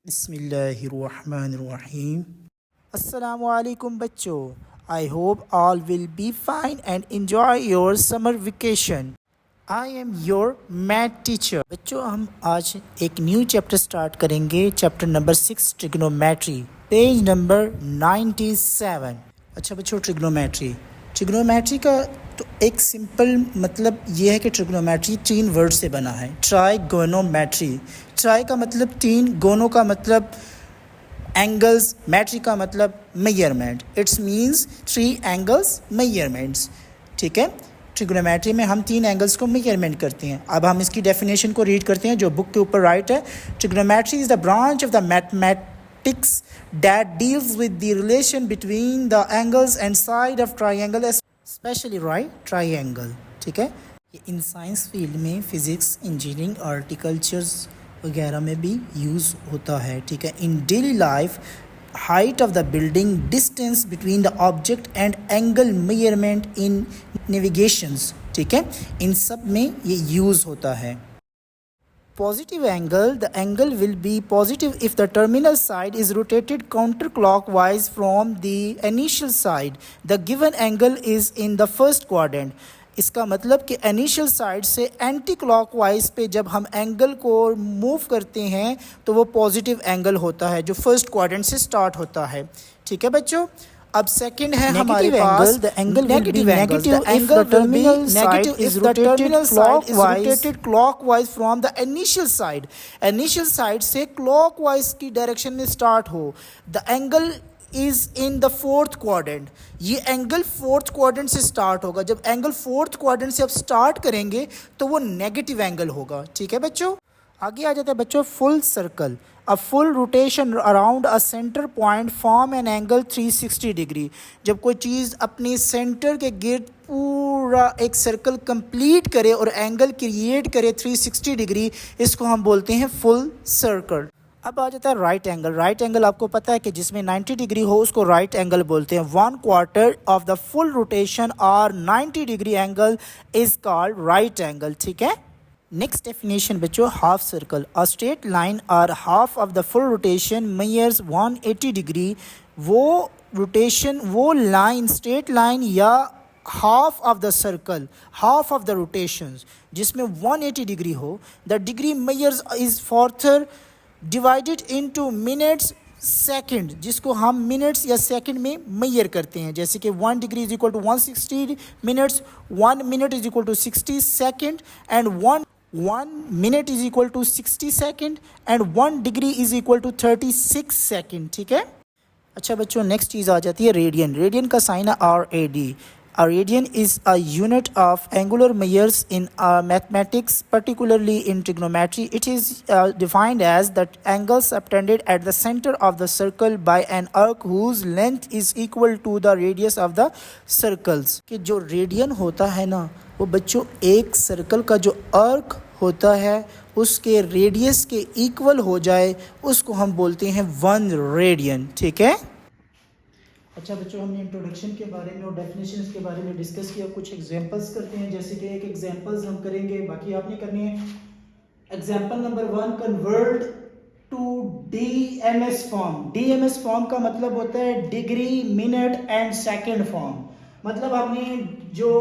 बिस्मिल्लाहिर्रहमानिर्रहीम। अस्सलामुअलैकुम बच्चों, I hope all will be fine and enjoy your summer vacation. I am your math teacher. बच्चों, हम आज एक न्यू चैप्टर स्टार्ट करेंगे, chapter number 6 trigonometry, page number 97। अच्छा बच्चों, ट्रिग्नोमेट्री का तो एक सिंपल मतलब ये है कि ट्रिग्नोमेट्री 3 वर्ड से बना है। ट्राइगोनोमेट्री, ट्राई का मतलब 3, गोनो का मतलब एंगल्स, मैट्री का मतलब measurement. It's means 3 angles measurements. ठीक है, ट्रिग्नोमेट्री में हम 3 एंगल्स को मेजरमेंट करते हैं। अब हम इसकी डेफिनेशन को रीड करते हैं जो बुक के ऊपर राइट है। Trigonometry is the branch of the mathematics that deals with the relation between the angles and side of triangle, especially right triangle। ठीक है, ये इन साइंस फील्ड में फिज़िक्स, इंजीनियरिंग, हॉर्टिकल्चर्स वगैरह में भी यूज़ होता है। ठीक है, in daily life, height of the building, distance between the object and angle measurement in navigations. ठीक है, इन सब में ये यूज़ होता है। Positive angle, the angle will be positive if the terminal side is rotated counterclockwise from the initial side. The given angle is in the first quadrant. इसका मतलब कि इनिशियल साइड से एंटी क्लॉकवाइज पे जब हम angle को move करते हैं तो वो पॉजिटिव एंगल होता है जो फर्स्ट क्वाड्रेंट से स्टार्ट होता है। ठीक है बच्चों, अब सेकंड है हमारे पास the angle negative angle. The angle terminal side is rotated clockwise from the initial side. Initial side से क्लॉकवाइज की डायरेक्शन में स्टार्ट हो। The angle is in the fourth quadrant. ये एंगल फोर्थ क्वाड्रेंट से start होगा। जब angle fourth quadrant से आप स्टार्ट करेंगे तो वो नेगेटिव एंगल होगा। ठीक है बच्चों, आगे आ जाता है बच्चों full circle. A full rotation around a centre point form an angle 360 degree. जब कोई चीज़ अपने सेंटर के गिर्द पूरा एक सर्कल कंप्लीट करे और एंगल क्रिएट करे 360 डिग्री, इसको हम बोलते हैं फुल सर्कल। अब आ जाता है राइट एंगल। राइट एंगल आपको पता है कि जिसमें 90 डिग्री हो उसको राइट एंगल बोलते हैं। 1/4 ऑफ द फुल रोटेशन और 90 degree angle is called right angle. ठीक है, नेक्स्ट डेफिनेशन बच्चों, half circle. A straight line और half of the full rotation measures 180 degree. वो रोटेशन, वो लाइन, स्ट्रेट लाइन या half of the circle, half of the rotations जिसमें 180 degree हो, the degree measures is further divided into minutes second, जिसको हम minutes या second में major करते हैं। जैसे कि 1 degree is equal to 160 minutes, 1 minute is equal to 60 second and 1 minute is equal to 60 second and 1 degree is equal to 36 second. ठीक है, अच्छा बच्चों, नेक्स्ट चीज़ आ जाती है रेडियन। रेडियन का साइन है RAD। A radian is a unit of angular measures in mathematics, particularly in trigonometry. It is defined as the angle subtended at the center of the circle by an arc whose length is equal to the radius of the circles. कि जो radian होता है ना, वो बच्चों एक circle का जो आर्क होता है उसके रेडियस के इक्वल हो जाए, उसको हम बोलते हैं 1 रेडियन। ठीक है, अच्छा बच्चों, हमने इंट्रोडक्शन के बारे में और डेफिनेशंस के बारे में डिस्कस किया। कुछ एग्जांपल्स करते हैं, जैसे कि एक एग्जांपल्स हम करेंगे, बाकी आपने करनी है। Example number 1, convert to DMS form. DMS form का मतलब होता है degree, minute and second form. मतलब हमने जो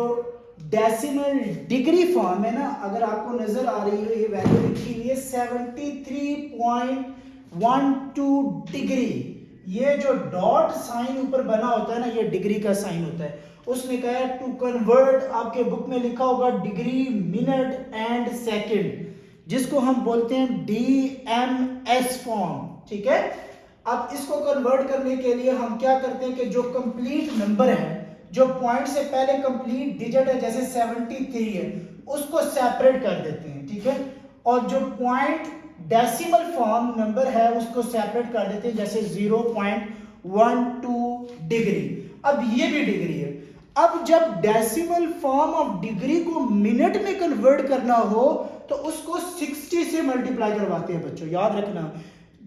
डेसिमल डिग्री फॉर्म है ना, अगर आपको नजर आ रही है ये वैल्यू लिखी हुई है 73.12 डिग्री। ये जो डॉट साइन ऊपर बना होता है ना, ये डिग्री का साइन होता है। उसमें कहा है टू कन्वर्ट, आपके बुक में लिखा होगा डिग्री, मिनट एंड सेकंड, जिसको हम बोलते हैं DMS फॉर्म। ठीक है, अब इसको कन्वर्ट करने के लिए हम क्या करते हैं कि जो कंप्लीट नंबर है, जो पॉइंट से पहले कंप्लीट डिजिट है, जैसे 73 है, उसको सेपरेट कर देते हैं। ठीक है, और जो पॉइंट डेसिमल फॉर्म नंबर है उसको सेपरेट कर देते हैं, जैसे 0.12 डिग्री। अब ये भी डिग्री है। अब जब डेसिमल फॉर्म ऑफ डिग्री को मिनट में कन्वर्ट करना हो तो उसको 60 से मल्टीप्लाई करवाते हैं बच्चों, याद रखना।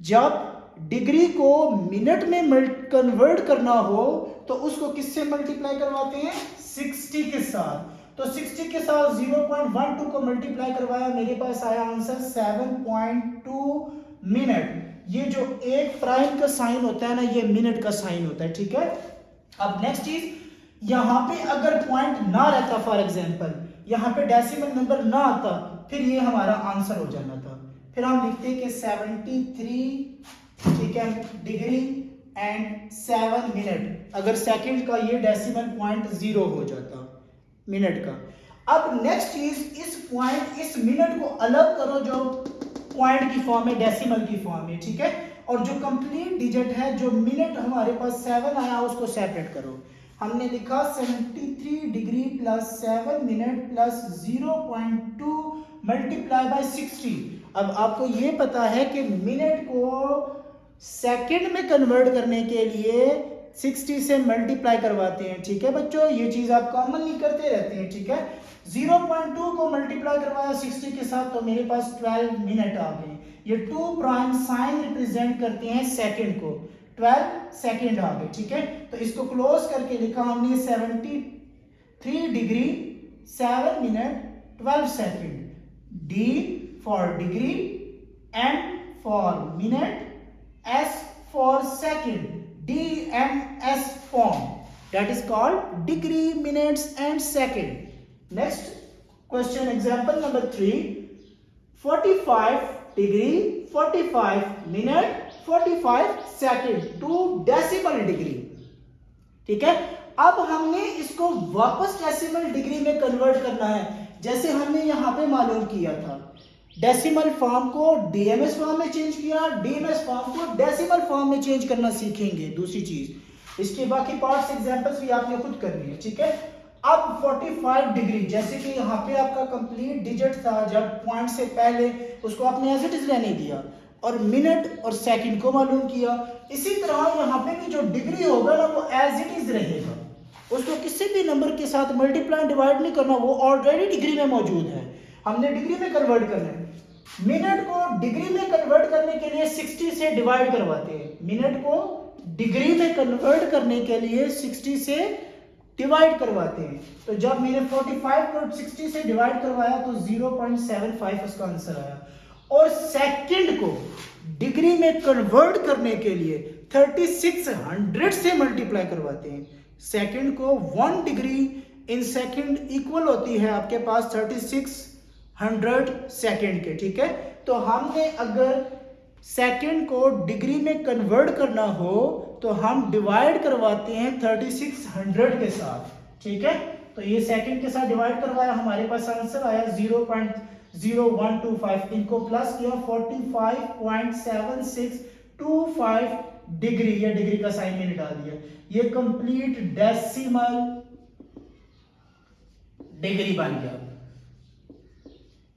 जब डिग्री को मिनट में कन्वर्ट करना हो तो उसको किससे मल्टीप्लाई करवाते हैं? 60 के साथ। तो 60 के साथ 0.12 को मल्टीप्लाई करवाया, मेरे पास आया आंसर 7.2 मिनट। ये जो एक प्राइम का साइन होता है ना, ये मिनट का साइन होता है, ठीक है। अब नेक्स्ट चीज, यहाँ पे अगर पॉइंट ना रहता, फॉर एग्जांपल यहाँ पे डेसिमल नंबर ना आता, फिर ये हमारा आंसर हो जाना था। फिर हम लिखते कि 73, ठीक है, डिग्री एंड 7 मिनट, अगर सेकंड का ये डेसिमल पॉइंट 0 हो जाता मिनट का। अब नेक्स्ट चीज, इस पॉइंट, इस मिनट को अलग करो जो पॉइंट की फॉर्म में, डेसिमल की फॉर्म में, ठीक है। और जो कंप्लीट डिजिट है, जो मिनट हमारे पास 7 आया, उसको सेपरेट करो। हमने लिखा 73 degree plus 7 minute plus 0.2 multiply by 60। अब आपको ये पता है कि मिनट को सेकंड में कन्वर्ट करने के लिए 60 से मल्टीप्लाई करवाते हैं, ठीक है बच्चों, ये चीज आप कॉमनली करते रहते हैं, ठीक है। 0.2 को मल्टीप्लाई करवाया 60 के साथ, तो मेरे पास 12 मिनट आ गए। ये 2 प्राइम साइन रिप्रेजेंट करते हैं सेकंड को, 12 सेकंड आ गए, ठीक है। तो इसको क्लोज करके लिखा हमने 73 degree 7 minute 12 second. D for degree, M for minute, S for second, DMS form, that is called degree, minutes and second. Next question, example number 3, 45 degree 45 minute 45 second to decimal degree, ठीक है। अब हमने इसको वापस decimal degree में convert करना है, जैसे हमने यहां पे मालूम किया था। डेसिमल फॉर्म को डीएमएस फॉर्म में चेंज किया, डीएमएस फॉर्म को डेसिमल फॉर्म में चेंज करना सीखेंगे। दूसरी चीज, इसके बाकी पार्ट्स एग्जांपल्स भी आपने खुद करनी है, ठीक है। अब 45 डिग्री, जैसे कि यहाँ पे आपका कंप्लीट डिजिट था, जब पॉइंट से पहले उसको आपने एज इट इज रहने दिया, और मिनट और सेकंड को मालूम किया। इसी तरह यहाँ पे भी जो डिग्री होगा ना, वो एज इट इज रहेगा, उसको किसी भी नंबर के साथ मल्टीप्लाई डिवाइड नहीं करना, वो ऑलरेडी डिग्री में मौजूद है, हमने डिग्री में कन्वर्ट करना है। मिनट को डिग्री में कन्वर्ट करने के लिए 60 से डिवाइड करवाते हैं, मिनट को डिग्री में कन्वर्ट करने के लिए 60 से डिवाइड करवाते हैं। तो जब मैंने 45 को 60 से डिवाइड करवाया तो 0.75 उसका आंसर आया। और सेकंड को डिग्री में कन्वर्ट करने के लिए 3600 से मल्टीप्लाई करवाते हैं। सेकंड को 1 डिग्री इन सेकंड इक्वल होती है आपके पास 3600 सेकंड के, ठीक है। तो हमने अगर सेकंड को डिग्री में कन्वर्ट करना हो तो हम डिवाइड करवाते हैं 3600 के साथ, ठीक है। तो ये सेकंड के साथ डिवाइड करवाया, हमारे पास आंसर आया 0.0125, इनको प्लस किया 45.7625 डिग्री, ये डिग्री का साइन मैंने डाल दिया। ये कंप्लीट डेसिमल डिग्री बन गया,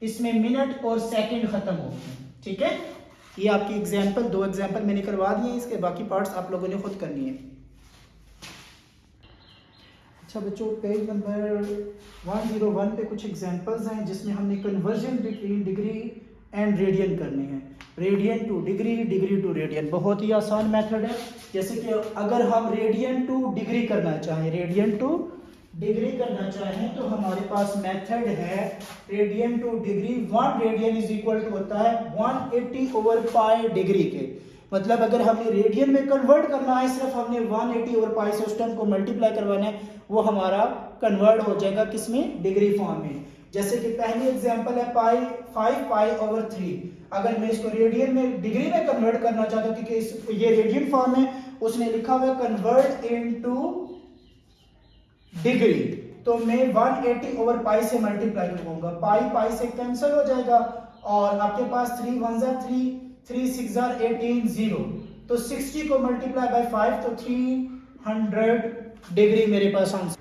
इसमें मिनट और सेकंड खत्म हो गए, ठीक है। ये आपकी एग्जांपल, 2 एग्जांपल मैंने करवा दिए, इसके बाकी पार्ट्स आप लोगों ने खुद करनी है। अच्छा बच्चों, पेज नंबर 101 पे कुछ एग्जांपल्स हैं जिसमें हमने conversion between degree and radian करने हैं। Radian to degree, degree to radian, बहुत ही आसान मेथड है। जैसे कि अगर हम रेडियन टू डिग्री करना चाहें, रेडियन टू डिग्री करना चाहें तो हमारे पास मेथड है radian to degree. 1 radian is equal to होता है 180/पाई डिग्री के। मतलब अगर हमने रेडियन में कन्वर्ट करना है, सिर्फ हमने 180/पाई से उस टर्म को मल्टीप्लाई करवाना है, वो हमारा कन्वर्ट हो जाएगा किसमें, डिग्री फॉर्म में। जैसे कि पहली एग्जांपल है 5π/3। अगर मैं इसको रेडियन में डिग्री में कन्वर्ट करना चाहता हूं, क्योंकि ये रेडियन फॉर्म है, उसने लिखा हुआ कन्वर्ट इनटू डिग्री, तो मैं 180/पाई से मल्टीप्लाई करूंगा, पाई से कैंसिल हो जाएगा और आपके पास 3 1 3, 3 6 18, 0, तो 60 को मल्टीप्लाई बाय 5 तो 300 डिग्री मेरे पास आंसर।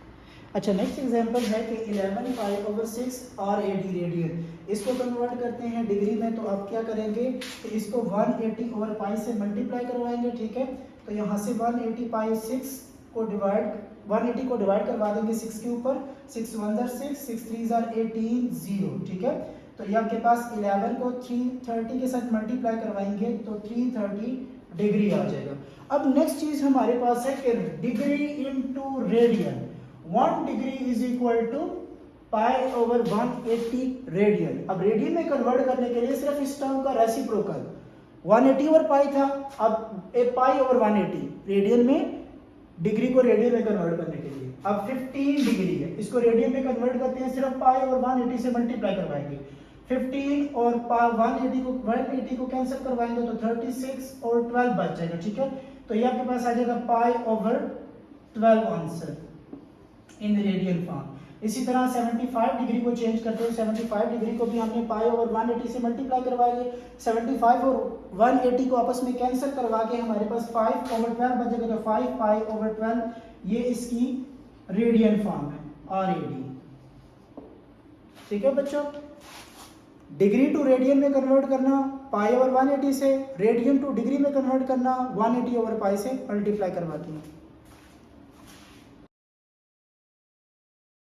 अच्छा, नेक्स्ट एग्जांपल है कि 11π/6 RAD रेडियन, इसको कन्वर्ट करते हैं डिग्री में, तो आप क्या करेंगे कि इसको 180/पाई से मल्टीप्लाई करवाएंगे, ठीक है। तो यहाँ से 180π/6 को डिवाइड 180 को डिवाइड करवा देंगे 6 के ऊपर, 6 1 6, 6 3 18, 0, ठीक है। तो ये आपके पास 11 को 330 के साथ मल्टीप्लाई करवाएंगे तो 330 डिग्री आ जाएगा। अब नेक्स्ट चीज हमारे पास है कि degree into radian. 1 degree is equal to π/180 radian. अब रेडियन में कन्वर्ट करने के लिए सिर्फ इस टर्म का रेसिप्रोकल 180 ओवर पाई था, अब ए पाई ओवर 180 रेडियन में, डिग्री को रेडियन में कन्वर्ट करने के लिए। अब 15 डिग्री है, इसको रेडियन में कन्वर्ट करते हैं, सिर्फ पाई ओवर 180 से मल्टीप्लाई करवाएंगे। 15 और 180 को कैंसिल करवाएंगे तो 36 और 12 बच जाएगा, ठीक है। तो ये आपके पास आ जाएगा pi over 12 answer in radian form. इसी तरह 75 डिग्री को चेंज करते हैं, 75 डिग्री को भी हमने पाई ओवर 180 से मल्टीप्लाई करवाएंगे। 75 और 180 को आपस में कैंसिल करवा के हमारे पास 5 ओवर 12 बचेगा, तो 5 पाई ओवर 12 ये इसकी रेडियन फॉर्म है, RAD। ठीक है बच्चों, डिग्री टू रेडियन में कन्वर्ट करना पाई ओवर 180 से, रेडियन टू डिग्री में कन्वर्ट करना 180 ओवर पाई से मल्टीप्लाई करवा के।